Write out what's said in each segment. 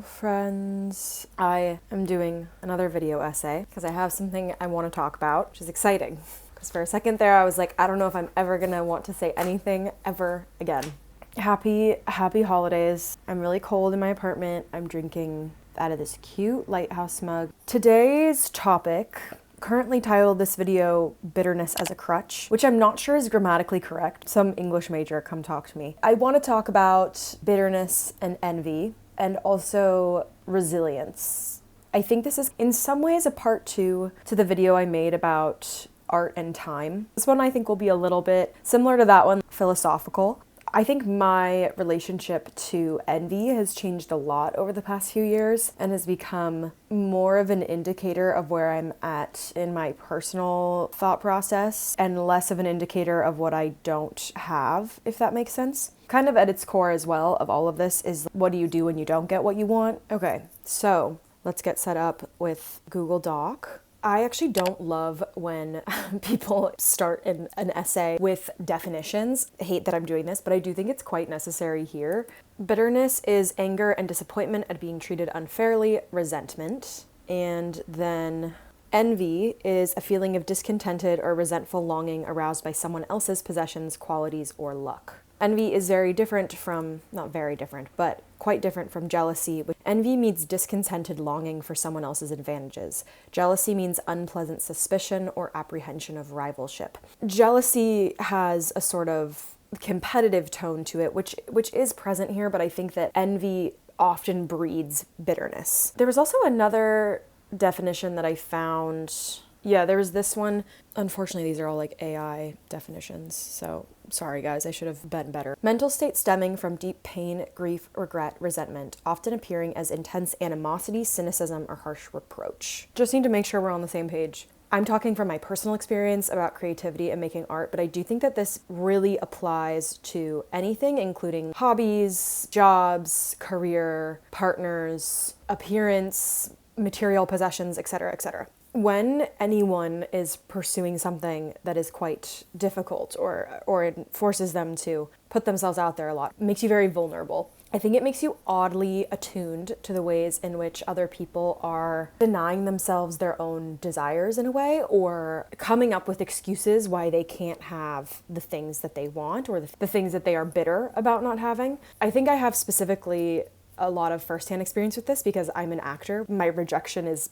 friends. I am doing another video essay because I have something I want to talk about, which is exciting. Because for a second there, I was like, I don't know if I'm ever gonna want to say anything ever again. Happy holidays. I'm really cold in my apartment. I'm drinking out of this cute lighthouse mug. Today's topic, currently titled this video Bitterness as a Crutch, which I'm not sure is grammatically correct. Some English major, come talk to me. I want to talk about bitterness and envy and also resilience. I think this is in some ways a part 2 to the video I made about art and time. This one I think will be a little bit similar to that one, philosophical. I think my relationship to envy has changed a lot over the past few years and has become more of an indicator of where I'm at in my personal thought process and less of an indicator of what I don't have, if that makes sense. Kind of at its core as well of all of this is, what do you do when you don't get what you want? Okay, so let's get set up with Google Doc. I actually don't love when people start an essay with definitions. I hate that I'm doing this, but I do think it's quite necessary here. Bitterness is anger and disappointment at being treated unfairly, resentment. And then envy is a feeling of discontented or resentful longing aroused by someone else's possessions, qualities, or luck. Envy is very different from, not very different, but quite different from jealousy. Envy means discontented longing for someone else's advantages. Jealousy means unpleasant suspicion or apprehension of rivalship. Jealousy has a sort of competitive tone to it, which is present here, but I think that envy often breeds bitterness. There was also another definition that I found. Yeah, there was this one. Unfortunately, these are all like AI definitions, so sorry guys, I should have been better. Mental state stemming from deep pain, grief, regret, resentment, often appearing as intense animosity, cynicism, or harsh reproach. Just need to make sure we're on the same page. I'm talking from my personal experience about creativity and making art, but I do think that this really applies to anything, including hobbies, jobs, career, partners, appearance, material possessions, etc., etc. When anyone is pursuing something that is quite difficult or it forces them to put themselves out there a lot, it makes you very vulnerable. I think it makes you oddly attuned to the ways in which other people are denying themselves their own desires in a way, or coming up with excuses why they can't have the things that they want or the things that they are bitter about not having. I think I have specifically a lot of firsthand experience with this because I'm an actor. My rejection is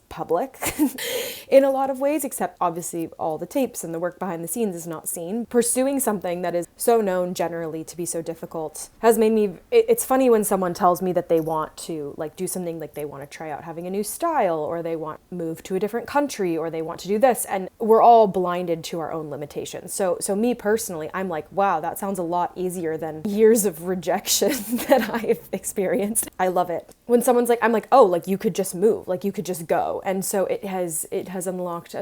public in a lot of ways, except obviously all the tapes and the work behind the scenes is not seen. Pursuing something that is so known generally to be so difficult has made me, it's funny when someone tells me that they want to like do something, like they want to try out having a new style, or they want to move to a different country, or they want to do this, and we're all blinded to our own limitations. So me personally, I'm like, wow, that sounds a lot easier than years of rejection that I've experienced. I love it. When someone's like, I'm like, oh, like you could just move, like you could just go. And so it has unlocked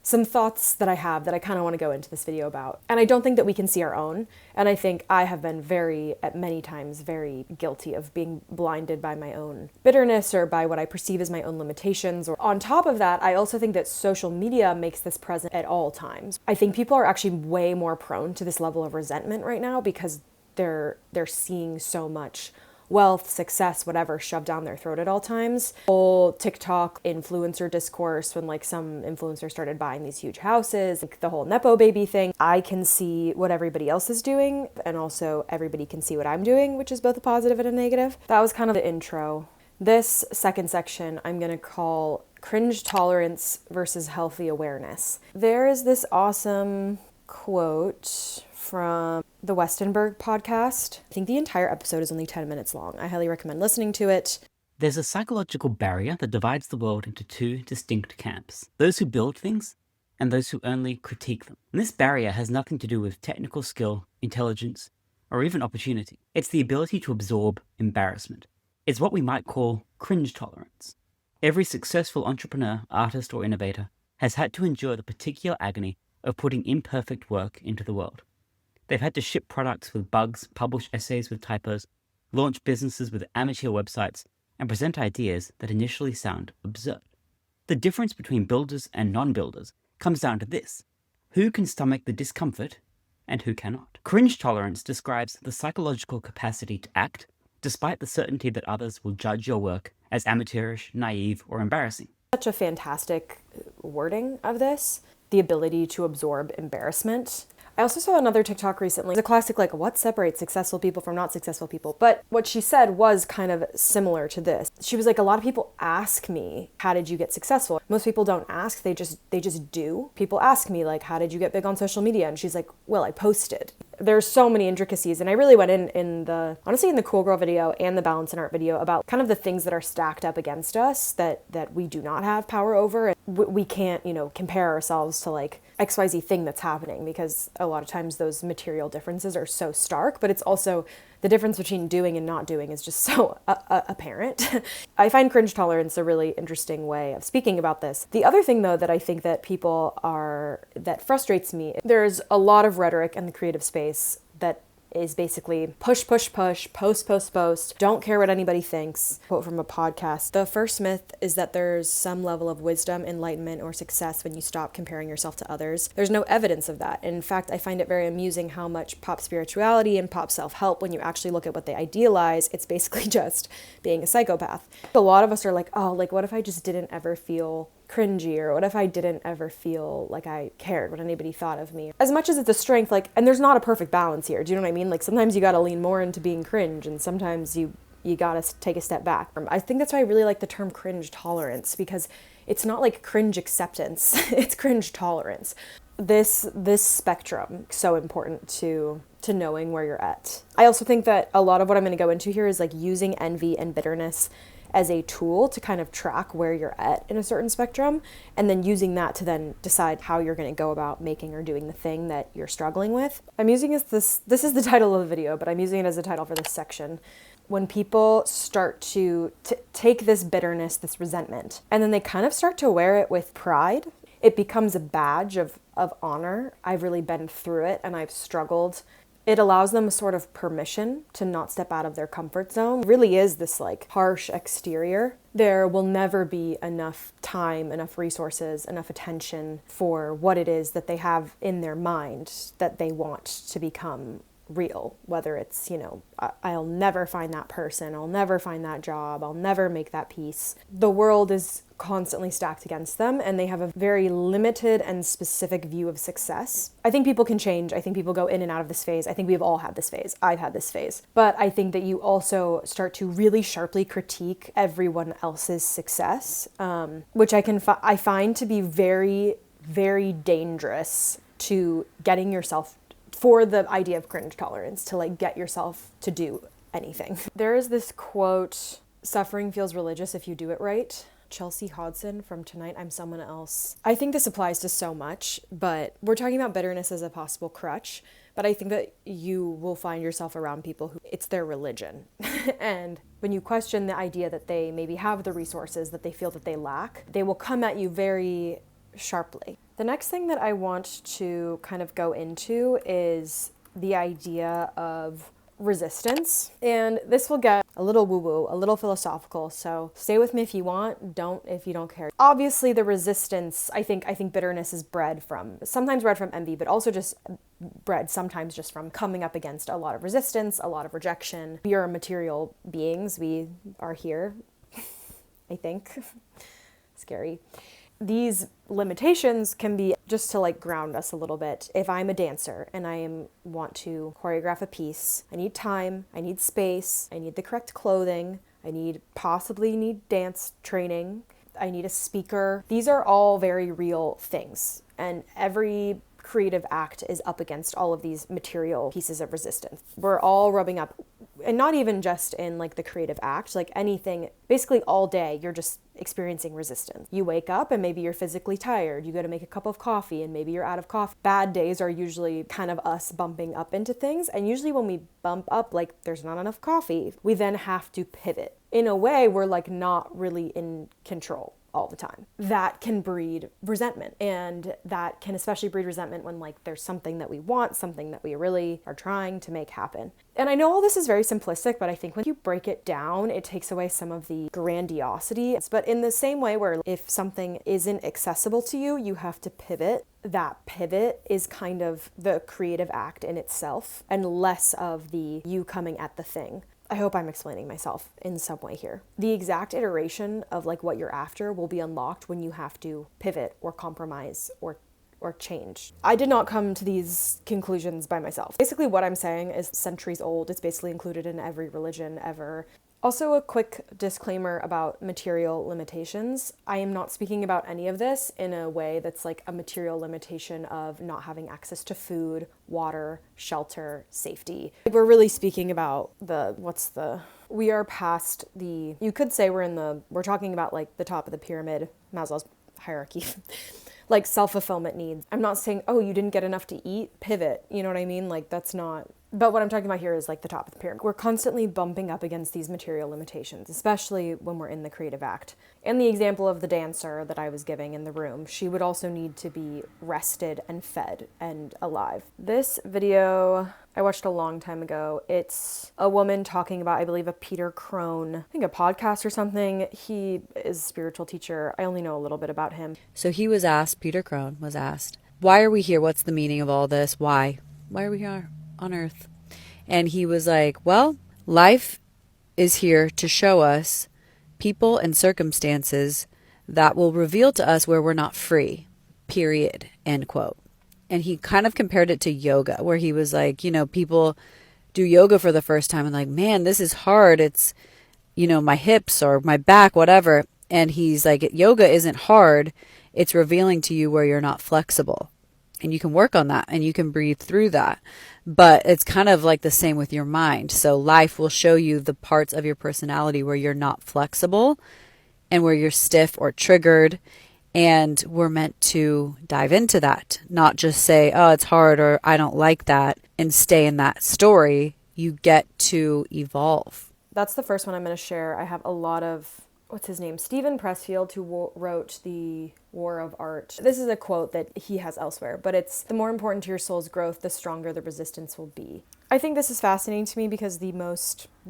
some thoughts that I have that I kind of want to go into this video about. And I don't think that we can see our own. And I think I have been at many times, very guilty of being blinded by my own bitterness or by what I perceive as my own limitations. Or on top of that, I also think that social media makes this present at all times. I think people are actually way more prone to this level of resentment right now because they're seeing so much wealth, success, whatever, shoved down their throat at all times. Whole TikTok influencer discourse, when like some influencers started buying these huge houses, like the whole Nepo baby thing. I can see what everybody else is doing, and also everybody can see what I'm doing, which is both a positive and a negative. That was kind of the intro. This second section I'm gonna call cringe tolerance versus healthy awareness. There is this awesome quote from the Westenberg podcast. I think the entire episode is only 10 minutes long. I highly recommend listening to it. There's a psychological barrier that divides the world into two distinct camps: those who build things and those who only critique them. And this barrier has nothing to do with technical skill, intelligence, or even opportunity. It's the ability to absorb embarrassment. It's what we might call cringe tolerance. Every successful entrepreneur, artist, or innovator has had to endure the particular agony of putting imperfect work into the world. They've had to ship products with bugs, publish essays with typos, launch businesses with amateur websites, and present ideas that initially sound absurd. The difference between builders and non-builders comes down to this: who can stomach the discomfort and who cannot. Cringe tolerance describes the psychological capacity to act despite the certainty that others will judge your work as amateurish, naive, or embarrassing. Such a fantastic wording of this, the ability to absorb embarrassment. I also saw another TikTok recently, the classic like, what separates successful people from not successful people? But what she said was kind of similar to this. She was like, a lot of people ask me, how did you get successful? Most people don't ask, they just do. People ask me like, how did you get big on social media? And she's like, well, I posted. There's so many intricacies, and I really went in the Cool Girl video and the Balance and Art video about kind of the things that are stacked up against us that we do not have power over. We can't, compare ourselves to like XYZ thing that's happening, because a lot of times those material differences are so stark, but it's also the difference between doing and not doing is just so apparent. I find cringe tolerance a really interesting way of speaking about this. The other thing, though, that I think that that frustrates me, there's a lot of rhetoric in the creative space that is basically push, push, push, post, post, post, don't care what anybody thinks. Quote from a podcast: the first myth is that there's some level of wisdom, enlightenment, or success when you stop comparing yourself to others. There's no evidence of that. In fact, I find it very amusing how much pop spirituality and pop self-help, when you actually look at what they idealize, it's basically just being a psychopath. A lot of us are like, oh, like what if I just didn't ever feel cringy, or what if I didn't ever feel like I cared what anybody thought of me? As much as it's a strength, like, and there's not a perfect balance here, do you know what I mean? Like sometimes you gotta lean more into being cringe, and sometimes you gotta take a step back. I think that's why I really like the term cringe tolerance, because it's not like cringe acceptance, it's cringe tolerance. This spectrum, so important to knowing where you're at. I also think that a lot of what I'm gonna go into here is like using envy and bitterness as a tool to kind of track where you're at in a certain spectrum, and then using that to then decide how you're going to go about making or doing the thing that you're struggling with. I'm using this is the title of the video, but I'm using it as a title for this section. When people start to take this bitterness, this resentment, and then they kind of start to wear it with pride, it becomes a badge of honor. I've really been through it and I've struggled. It allows them a sort of permission to not step out of their comfort zone. It really is this like harsh exterior. There will never be enough time, enough resources, enough attention for what it is that they have in their mind that they want to become real. Whether it's, I'll never find that person, I'll never find that job, I'll never make that peace. The world is constantly stacked against them, and they have a very limited and specific view of success. I think people can change. I think people go in and out of this phase. I think we've all had this phase. I've had this phase. But I think that you also start to really sharply critique everyone else's success, which I find to be very, very dangerous to getting yourself, for the idea of cringe tolerance, to like get yourself to do anything. There is this quote, "Suffering feels religious if you do it right." Chelsea Hodson from Tonight I'm Someone Else. I think this applies to so much, but we're talking about bitterness as a possible crutch. But I think that you will find yourself around people who it's their religion. And when you question the idea that they maybe have the resources that they feel that they lack, they will come at you very sharply. The next thing that I want to kind of go into is the idea of resistance. And this will get a little woo-woo, a little philosophical, so stay with me if you want, don't if you don't care. Obviously the resistance, I think bitterness is sometimes bred from envy, but also just bred sometimes just from coming up against a lot of resistance, a lot of rejection. We are material beings, we are here, I think. Scary. These limitations can be just to like ground us a little bit. If I'm a dancer and want to choreograph a piece, I need time, I need space, I need the correct clothing, I possibly need dance training, I need a speaker. These are all very real things, and every creative act is up against all of these material pieces of resistance. We're all rubbing up, and not even just in like the creative act, like anything, basically all day you're just experiencing resistance. You wake up and maybe you're physically tired. You go to make a cup of coffee and maybe you're out of coffee. Bad days are usually kind of us bumping up into things. And usually when we bump up, like there's not enough coffee, we then have to pivot. In a way, we're like not really in control all the time. That can breed resentment, and that can especially breed resentment when like there's something that we want, something that we really are trying to make happen. And I know all this is very simplistic, but I think when you break it down, it takes away some of the grandiosity. But in the same way where if something isn't accessible to you, you have to pivot. That pivot is kind of the creative act in itself, and less of the you coming at the thing. I hope I'm explaining myself in some way here. The exact iteration of like what you're after will be unlocked when you have to pivot or compromise or change. I did not come to these conclusions by myself. Basically what I'm saying is centuries old. It's basically included in every religion ever. Also, a quick disclaimer about material limitations. I am not speaking about any of this in a way that's like a material limitation of not having access to food, water, shelter, safety. We're really speaking about we are past the, you could say we're talking about like the top of the pyramid, Maslow's hierarchy. Like self-fulfillment needs. I'm not saying, oh, you didn't get enough to eat, pivot. You know what I mean? Like that's not, but what I'm talking about here is like the top of the pyramid. We're constantly bumping up against these material limitations, especially when we're in the creative act. And the example of the dancer that I was giving in the room, she would also need to be rested and fed and alive. This video I watched a long time ago. It's a woman talking about, I believe, a Peter Crone, I think a podcast or something. He is a spiritual teacher. I only know a little bit about him. So Peter Crone was asked, why are we here? What's the meaning of all this? Why? Why are we here on Earth? And he was like, well, life is here to show us people and circumstances that will reveal to us where we're not free, period, end quote. And he kind of compared it to yoga, where he was like, people do yoga for the first time and like, man, this is hard. It's, my hips or my back, whatever. And he's like, yoga isn't hard. It's revealing to you where you're not flexible. And you can work on that and you can breathe through that. But it's kind of like the same with your mind. So life will show you the parts of your personality where you're not flexible and where you're stiff or triggered. And we're meant to dive into that, not just say, oh, it's hard or I don't like that and stay in that story. You get to evolve. That's the first one I'm going to share. I have a lot of, what's his name? Stephen Pressfield, who wrote The War of Art. This is a quote that he has elsewhere, but it's, the more important to your soul's growth, the stronger the resistance will be. I think this is fascinating to me because the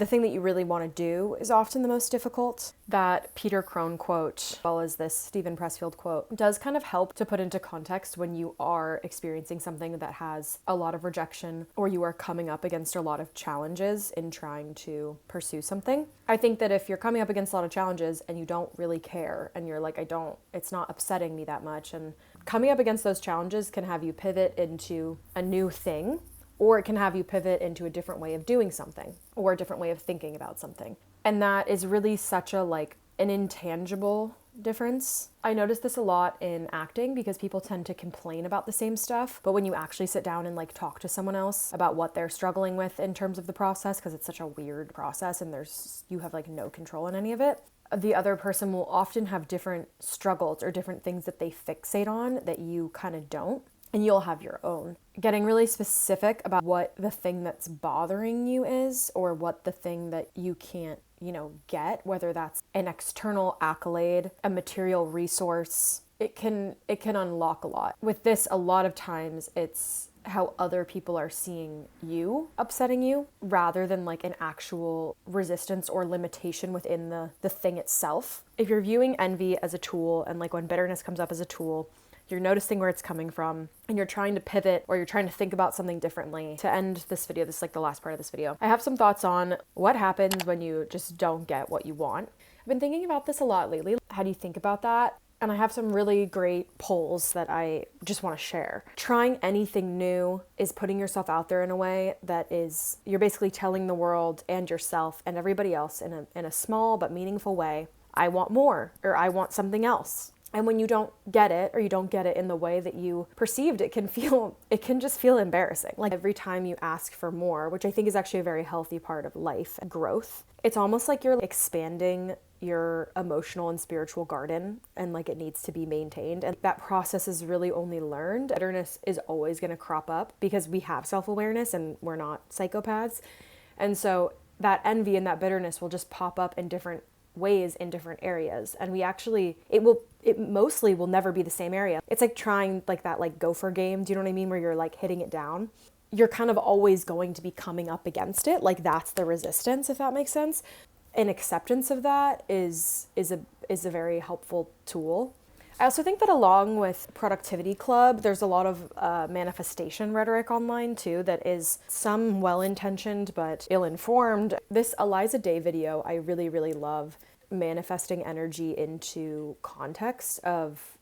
thing that you really want to do is often the most difficult. That Peter Crone quote, as well as this Stephen Pressfield quote, does kind of help to put into context when you are experiencing something that has a lot of rejection or you are coming up against a lot of challenges in trying to pursue something. I think that if you're coming up against a lot of challenges and you don't really care and you're like, it's not upsetting me that much, and coming up against those challenges can have you pivot into a new thing, or it can have you pivot into a different way of doing something or a different way of thinking about something. And that is really such an intangible difference. I notice this a lot in acting because people tend to complain about the same stuff, but when you actually sit down and talk to someone else about what they're struggling with in terms of the process, because it's such a weird process and you have no control in any of it, the other person will often have different struggles or different things that they fixate on that you kind of don't. And you'll have your own. Getting really specific about what the thing that's bothering you is, or what the thing that you can't, get, whether that's an external accolade, a material resource, it can unlock a lot. With this, a lot of times it's how other people are seeing you, upsetting you, rather than an actual resistance or limitation within the thing itself. If you're viewing envy as a tool, and when bitterness comes up as a tool, you're noticing where it's coming from, and you're trying to pivot or you're trying to think about something differently. To end this video, this is the last part of this video, I have some thoughts on what happens when you just don't get what you want. I've been thinking about this a lot lately. How do you think about that? And I have some really great polls that I just want to share. Trying anything new is putting yourself out there in a way that is, you're basically telling the world and yourself and everybody else in a small but meaningful way, I want more, or I want something else. And when you don't get it, or you don't get it in the way that you perceived, it can just feel embarrassing. Every time you ask for more, which I think is actually a very healthy part of life and growth, it's almost like you're expanding your emotional and spiritual garden, and it needs to be maintained. And that process is really only learned. Bitterness is always going to crop up because we have self-awareness and we're not psychopaths. And so that envy and that bitterness will just pop up in different ways in different areas, and it mostly will never be the same area. It's trying that gopher game, do you know what I mean, where you're hitting it down. You're kind of always going to be coming up against it, that's the resistance, if that makes sense. And acceptance of that is a very helpful tool. I also think that along with Productivity Club, there's a lot of manifestation rhetoric online too that is some well-intentioned but ill-informed. This Eliza Day video I really, really love, manifesting energy into context of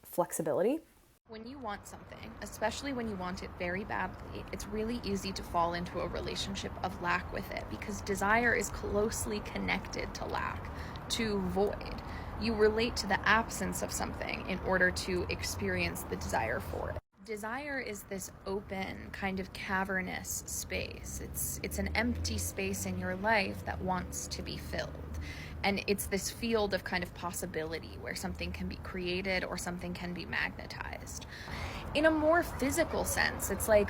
flexibility. When you want something, especially when you want it very badly, it's really easy to fall into a relationship of lack with it because desire is closely connected to lack, to void. You relate to the absence of something in order to experience the desire for it. Desire is this open, kind of cavernous space. It's an empty space in your life that wants to be filled. And it's this field of kind of possibility where something can be created or something can be magnetized. In a more physical sense, it's like,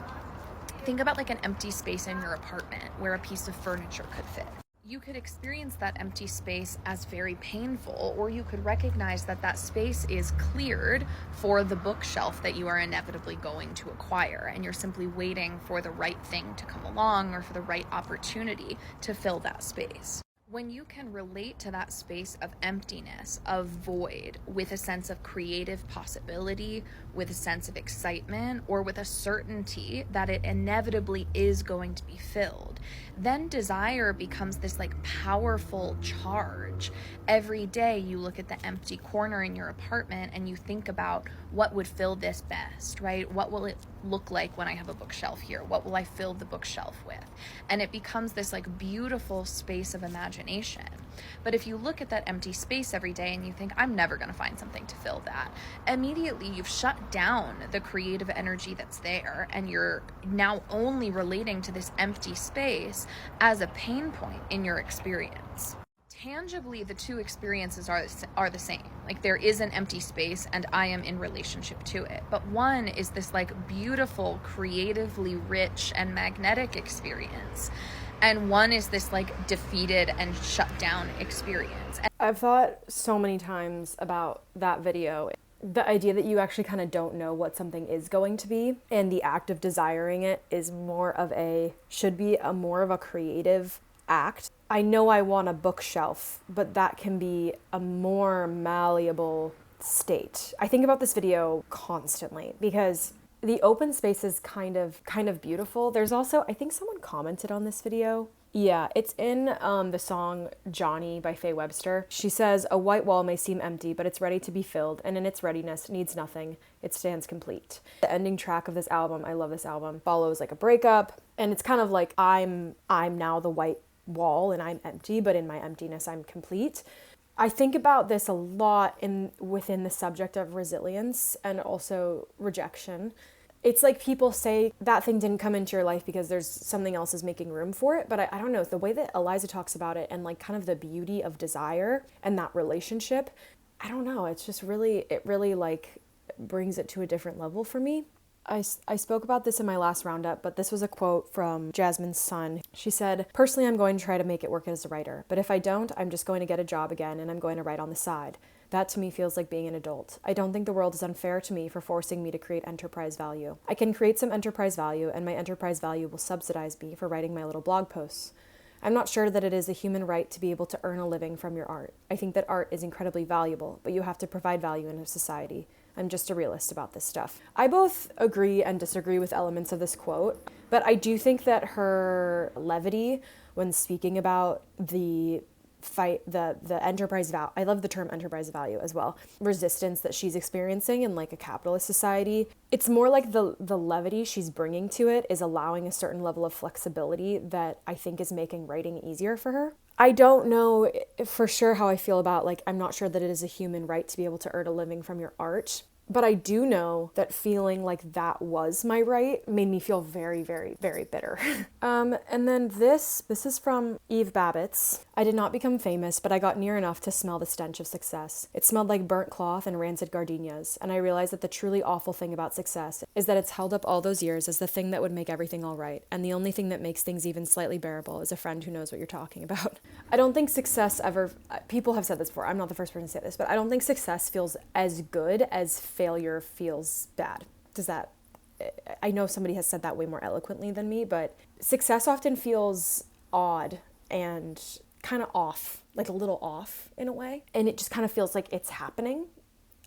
think about like an empty space in your apartment where a piece of furniture could fit. You could experience that empty space as very painful, or you could recognize that that space is cleared for the bookshelf that you are inevitably going to acquire, and you're simply waiting for the right thing to come along or for the right opportunity to fill that space. When you can relate to that space of emptiness, of void, with a sense of creative possibility, with a sense of excitement, or with a certainty that it inevitably is going to be filled, then desire becomes this like powerful charge. Every day you look at the empty corner in your apartment and you think about what would fill this best, right? What will it look like when I have a bookshelf here? What will I fill the bookshelf with? And it becomes this like beautiful space of imagination. But if you look at that empty space every day and you think, I'm never going to find something to fill that, immediately you've shut down the creative energy that's there, and you're now only relating to this empty space as a pain point in your experience. Tangibly, the two experiences are the same. Like, there is an empty space and I am in relationship to it. But one is this like beautiful, creatively rich and magnetic experience. And one is this like defeated and shut down experience. I've thought so many times about that video. The idea that you actually kind of don't know what something is going to be, and the act of desiring it is should be more of a creative act. I know I want a bookshelf, but that can be a more malleable state. I think about this video constantly because the open space is kind of beautiful. There's also, I think someone commented on this video. Yeah, it's in the song Johnny by Faye Webster. She says, a white wall may seem empty, but it's ready to be filled, and in its readiness needs nothing. It stands complete. The ending track of this album, I love this album, follows like a breakup, and it's kind of like I'm now the white wall and I'm empty, but in my emptiness I'm complete. I think about this a lot within the subject of resilience and also rejection. It's like people say that thing didn't come into your life because there's something else is making room for it. But I don't know, the way that Eliza talks about it and like kind of the beauty of desire and that relationship, I don't know. It's just it really like brings it to a different level for me. I spoke about this in my last roundup, but this was a quote from Jasmine's son. She said, personally, I'm going to try to make it work as a writer. But if I don't, I'm just going to get a job again and I'm going to write on the side. That to me feels like being an adult. I don't think the world is unfair to me for forcing me to create enterprise value. I can create some enterprise value, and my enterprise value will subsidize me for writing my little blog posts. I'm not sure that it is a human right to be able to earn a living from your art. I think that art is incredibly valuable, but you have to provide value in a society. I'm just a realist about this stuff. I both agree and disagree with elements of this quote, but I do think that her levity when speaking about the enterprise value, I love the term enterprise value as well, resistance that she's experiencing in like a capitalist society. It's more like the levity she's bringing to it is allowing a certain level of flexibility that I think is making writing easier for her. I don't know for sure how I feel about, like, I'm not sure that it is a human right to be able to earn a living from your art. But I do know that feeling like that was my right made me feel very, very, very bitter. And then this is from Eve Babbitts. I did not become famous, but I got near enough to smell the stench of success. It smelled like burnt cloth and rancid gardenias, and I realized that the truly awful thing about success is that it's held up all those years as the thing that would make everything all right, and the only thing that makes things even slightly bearable is a friend who knows what you're talking about. I don't think success ever, people have said this before, I'm not the first person to say this, but I don't think success feels as good as failure feels bad. I know somebody has said that way more eloquently than me, but success often feels odd and kind of off, like a little off in a way. And it just kind of feels like it's happening.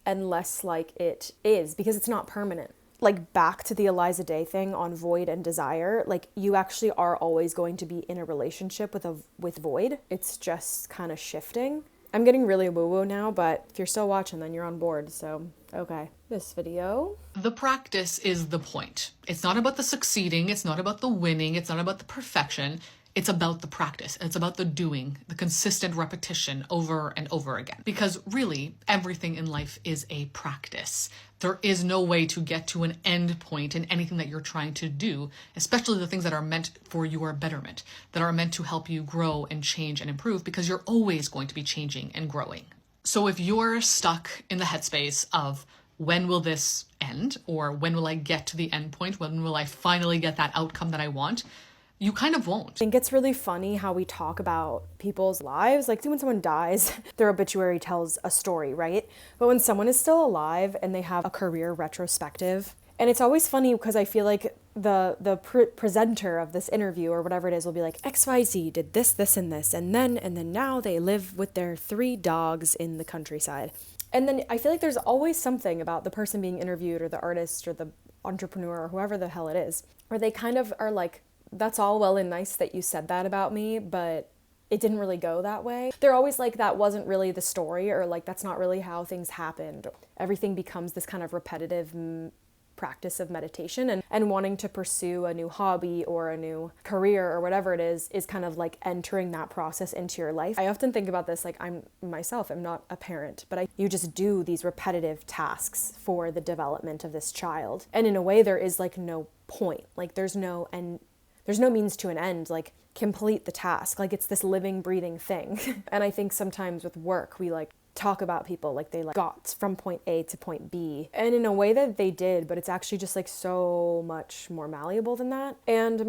and less like it is, because it's not permanent. Like, back to the Eliza Day thing on void and desire, like, you actually are always going to be in a relationship with void. It's just kind of shifting. I'm getting really woo-woo now, but if you're still watching, then you're on board, so okay. This video. The practice is the point. It's not about the succeeding, it's not about the winning, it's not about the perfection. It's about the practice. It's about the doing, the consistent repetition over and over again. Because really, everything in life is a practice. There is no way to get to an end point in anything that you're trying to do, especially the things that are meant for your betterment, that are meant to help you grow and change and improve, because you're always going to be changing and growing. So if you're stuck in the headspace of, when will this end? Or when will I get to the end point? When will I finally get that outcome that I want? You kind of won't. I think it's really funny how we talk about people's lives. Like, when someone dies, their obituary tells a story, right? But when someone is still alive and they have a career retrospective, and it's always funny because I feel like the presenter of this interview or whatever it is will be like, XYZ did this, this, and this, and then now they live with their 3 dogs in the countryside. And then I feel like there's always something about the person being interviewed or the artist or the entrepreneur or whoever the hell it is, where they kind of are like, that's all well and nice that you said that about me, but it didn't really go that way. They're always like, that wasn't really the story, or like, that's not really how things happened. Everything becomes this kind of repetitive practice of meditation, and wanting to pursue a new hobby or a new career or whatever it is kind of like entering that process into your life. I often think about this, like, I'm not a parent, but you just do these repetitive tasks for the development of this child. And in a way, there is like no point, like there's no means to an end, like complete the task. Like, it's this living, breathing thing. And I think sometimes with work, we like talk about people like they like got from point A to point B, and in a way that they did, but it's actually just like so much more malleable than that. And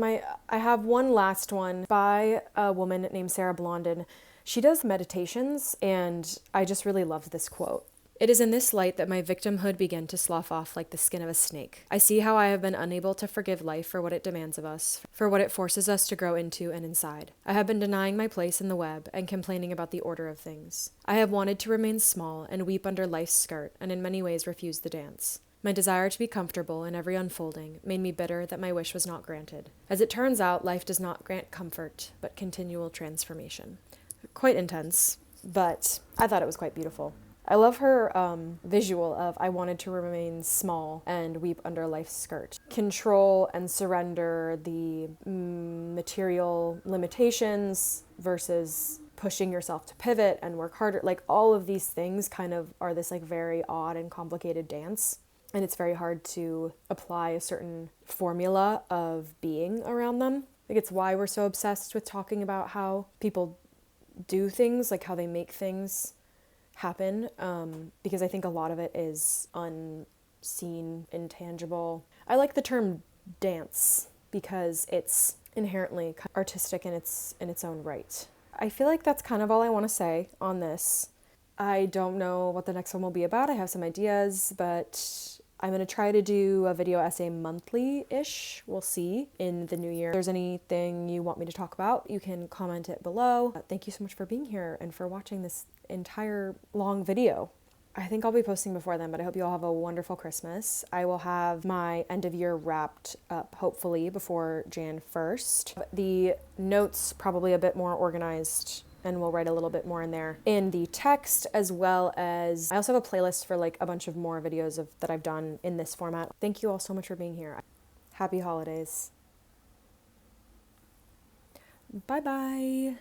I have one last one by a woman named Sarah Blondin. She does meditations, and I just really love this quote. It is in this light that my victimhood began to slough off like the skin of a snake. I see how I have been unable to forgive life for what it demands of us, for what it forces us to grow into and inside. I have been denying my place in the web and complaining about the order of things. I have wanted to remain small and weep under life's skirt, and in many ways refused the dance. My desire to be comfortable in every unfolding made me bitter that my wish was not granted. As it turns out, life does not grant comfort, but continual transformation. Quite intense, but I thought it was quite beautiful. I love her visual of, I wanted to remain small and weep under life's skirt. Control and surrender the material limitations versus pushing yourself to pivot and work harder. Like, all of these things kind of are this like very odd and complicated dance. And it's very hard to apply a certain formula of being around them. Like, it's why we're so obsessed with talking about how people do things, like how they make things happen, because I think a lot of it is unseen, intangible. I like the term dance because it's inherently artistic in its own right. I feel like that's kind of all I want to say on this. I don't know what the next one will be about. I have some ideas, but I'm going to try to do a video essay monthly-ish. We'll see in the new year. If there's anything you want me to talk about, you can comment it below. Thank you so much for being here and for watching this entire long video. I think I'll be posting before then, but I hope you all have a wonderful Christmas. I will have my end of year wrapped up, hopefully, before Jan 1st. The notes probably a bit more organized, and we'll write a little bit more in there in the text, as well as I also have a playlist for like a bunch of more videos that I've done in this format. Thank you all so much for being here. Happy holidays. Bye-bye.